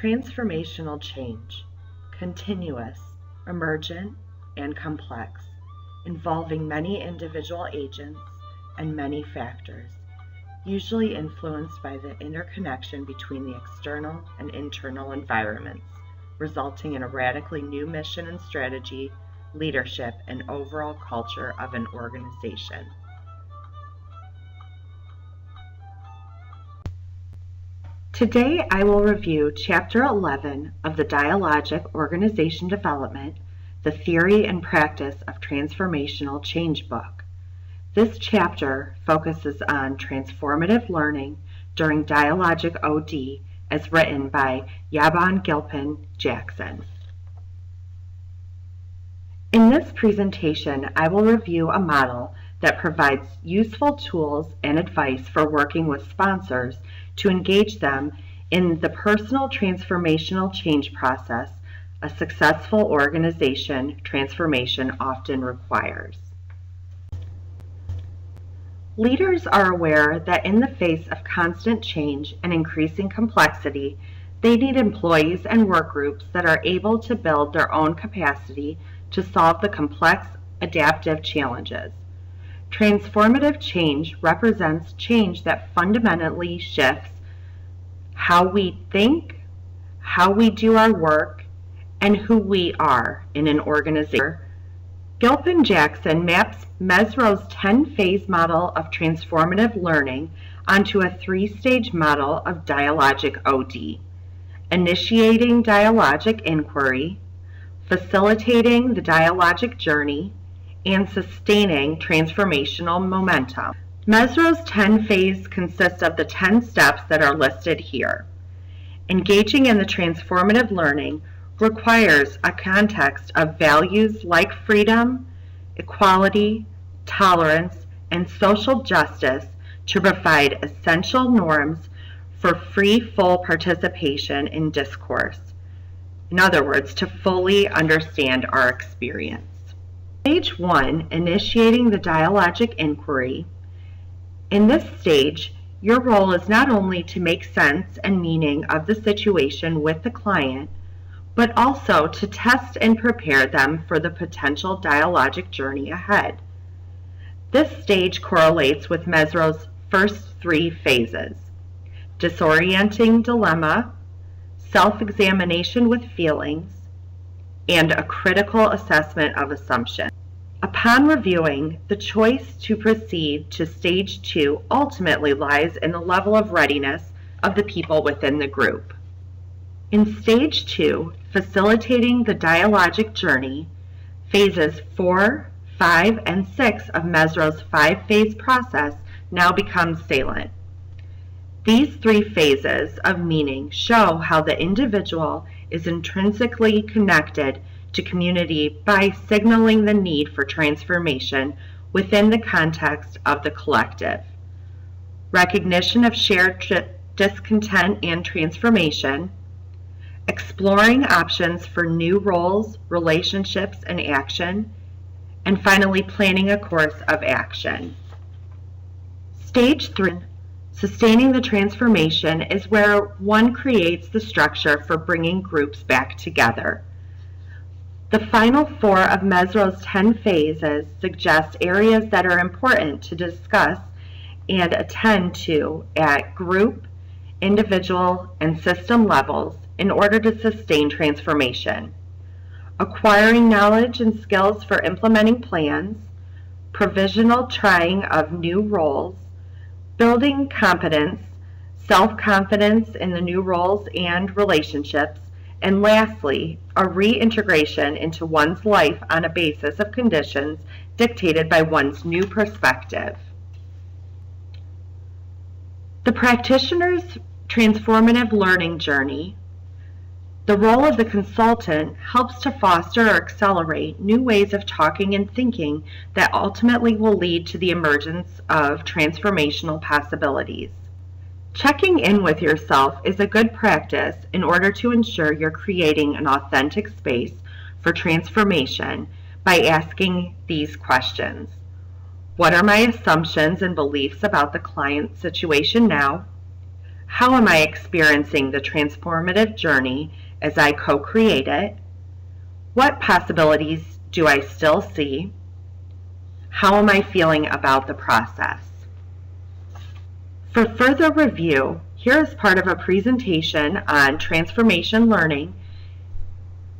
Transformational change, continuous, emergent, and complex, involving many individual agents and many factors, usually influenced by the interconnection between the external and internal environments, resulting in a radically new mission and strategy, leadership, and overall culture of an organization. Today I will review Chapter 11 of the Dialogic Organization Development, the Theory and Practice of Transformational Change book. This chapter focuses on transformative learning during Dialogic OD as written by Gilpin-Jackson. In this presentation, I will review a model that provides useful tools and advice for working with sponsors to engage them in the personal transformational change process a successful organization transformation often requires. Leaders are aware that in the face of constant change and increasing complexity, they need employees and work groups that are able to build their own capacity to solve the complex, adaptive challenges. Transformative change represents change that fundamentally shifts how we think, how we do our work, and who we are in an organization. Gilpin-Jackson maps Mezirow 10-phase model of transformative learning onto a 3-stage model of dialogic OD, initiating dialogic inquiry, facilitating the dialogic journey, and sustaining transformational momentum. Mezirow's 10-phase consists of the 10 steps that are listed here. Engaging in the transformative learning requires a context of values like freedom, equality, tolerance, and social justice to provide essential norms for free, full participation in discourse. In other words, to fully understand our experience. Stage 1, initiating the dialogic inquiry. In this stage, your role is not only to make sense and meaning of the situation with the client, but also to test and prepare them for the potential dialogic journey ahead. This stage correlates with Mezirow's first 3 phases: disorienting dilemma, self-examination with feelings, and a critical assessment of assumptions. Upon reviewing, the choice to proceed to Stage 2 ultimately lies in the level of readiness of the people within the group. In Stage 2, facilitating the dialogic journey, phases 4, 5, and 6 of Mezirow's 5-phase process now become salient. These 3 phases of meaning show how the individual is intrinsically connected to community by signaling the need for transformation within the context of the collective. Recognition of shared discontent and transformation, exploring options for new roles, relationships, and action, and finally planning a course of action. Stage 3, sustaining the transformation, is where one creates the structure for bringing groups back together. The final 4 of Mezirow's 10 phases suggest areas that are important to discuss and attend to at group, individual, and system levels in order to sustain transformation. Acquiring knowledge and skills for implementing plans, provisional trying of new roles, building competence, self-confidence in the new roles and relationships, and lastly, a reintegration into one's life on a basis of conditions dictated by one's new perspective. The practitioner's transformative learning journey. The role of the consultant helps to foster or accelerate new ways of talking and thinking that ultimately will lead to the emergence of transformational possibilities. Checking in with yourself is a good practice in order to ensure you're creating an authentic space for transformation by asking these questions. What are my assumptions and beliefs about the client's situation now? How am I experiencing the transformative journey as I co-create it? What possibilities do I still see? How am I feeling about the process? For further review, here is part of a presentation on transformation learning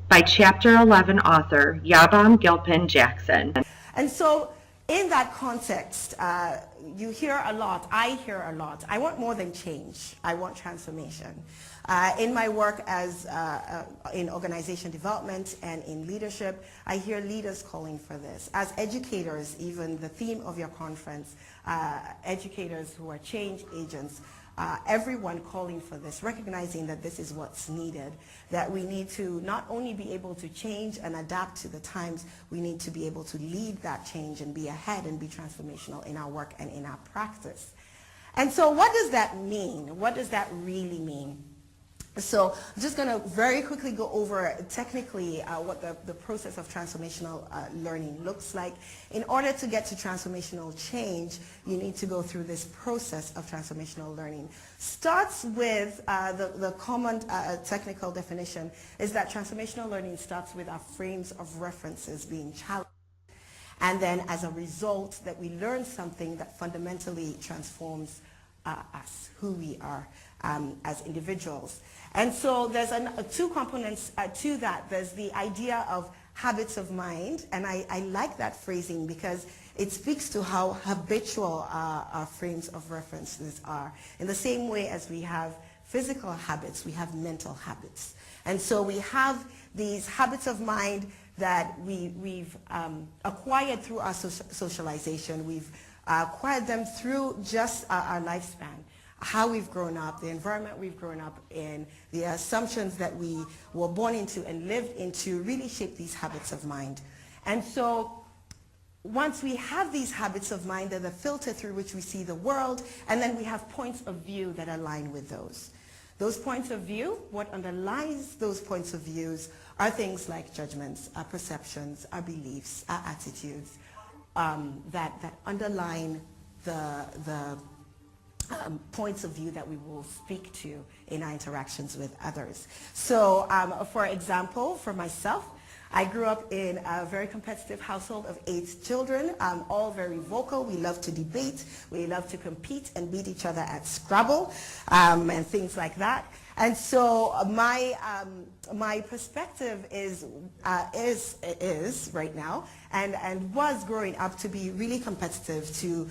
by Chapter 11 author Gilpin-Jackson. And so in that context, you hear a lot, I hear a lot. I want more than change. I want transformation. In my work as in organization development and in leadership, I hear leaders calling for this. As educators, even the theme of your conference, educators who are change agents, everyone calling for this, recognizing that this is what's needed, that we need to not only be able to change and adapt to the times, we need to be able to lead that change and be ahead and be transformational in our work and in our practice. And so what does that mean? What does that really mean? So I'm just going to very quickly go over technically what the process of transformational learning looks like. In order to get to transformational change, you need to go through this process of transformational learning. Starts with the common technical definition is that transformational learning starts with our frames of references being challenged. And then as a result that we learn something that fundamentally transforms us, who we are as individuals. And so there's two components to that. There's the idea of habits of mind, and I like that phrasing because it speaks to how habitual our frames of references are. In the same way as we have physical habits, we have mental habits. And so we have these habits of mind that we've acquired through our socialization. We've acquired them through just our lifespan, how we've grown up, the environment we've grown up in, the assumptions that we were born into and lived into really shape these habits of mind. And so once we have these habits of mind, they're the filter through which we see the world, and then we have points of view that align with those. Those points of view, what underlies those points of views are things like judgments, our perceptions, our beliefs, our attitudes, that underline the points of view that we will speak to in our interactions with others. So for example, for myself, I grew up in a very competitive household of 8 children, all very vocal. We love to debate, we love to compete and beat each other at Scrabble and things like that. And so my perspective is right now and was growing up to be really competitive, to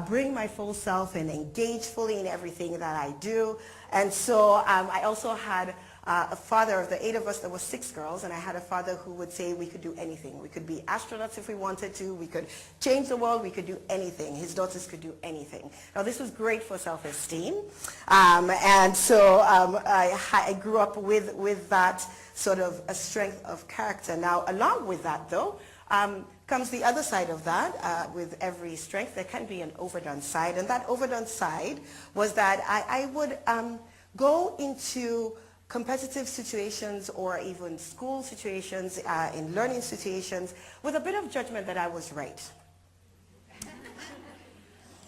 bring my full self and engage fully in everything that I do. And so I also had a father. Of the 8 of us, there were 6 girls, and I had a father who would say we could do anything. We could be astronauts if we wanted to. We could change the world. We could do anything. His daughters could do anything. Now, this was great for self-esteem, and so I grew up with that sort of a strength of character. Now, along with that, though, comes the other side of that. With every strength, there can be an overdone side, and that overdone side was that I would go into competitive situations or even school situations, in learning situations, with a bit of judgment that I was right.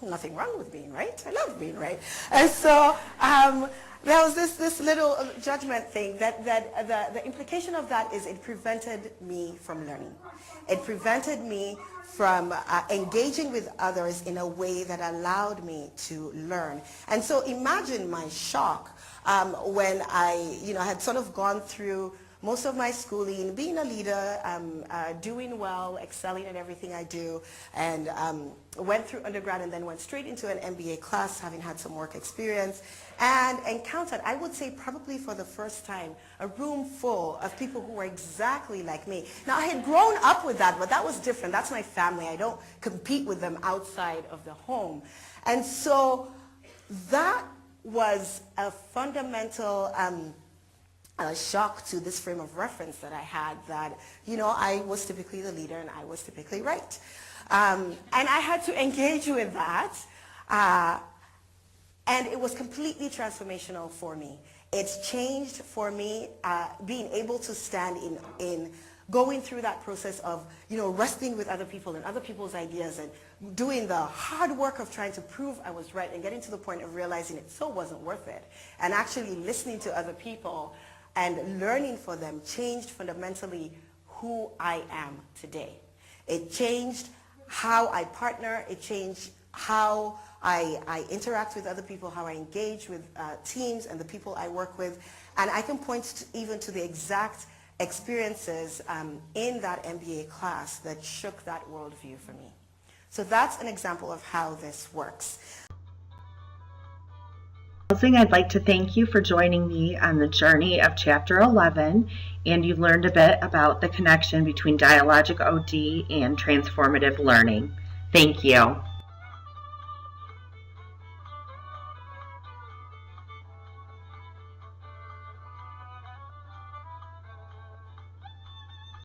Nothing wrong with being right. I love being right. And so there was this little judgment thing that the implication of that is it prevented me from learning. It prevented me from engaging with others in a way that allowed me to learn. And so imagine my shock when I had sort of gone through most of my schooling, being a leader, doing well, excelling at everything I do, and went through undergrad and then went straight into an MBA class, having had some work experience, and encountered, I would say probably for the first time, a room full of people who were exactly like me. Now, I had grown up with that, but that was different. That's my family. I don't compete with them outside of the home. And so that was a fundamental shock to this frame of reference that I had, that, I was typically the leader and I was typically right. And I had to engage with that, and it was completely transformational for me. It's changed for me, being able to stand in going through that process of, wrestling with other people and other people's ideas and doing the hard work of trying to prove I was right and getting to the point of realizing it so wasn't worth it, and actually listening to other people and learning for them changed fundamentally who I am today. It changed how I partner, it changed how I interact with other people, how I engage with teams and the people I work with, and I can point even to the exact experiences in that MBA class that shook that worldview for me. So that's an example of how this works. In closing, I'd like to thank you for joining me on the journey of Chapter 11, and you've learned a bit about the connection between Dialogic OD and transformative learning. Thank you.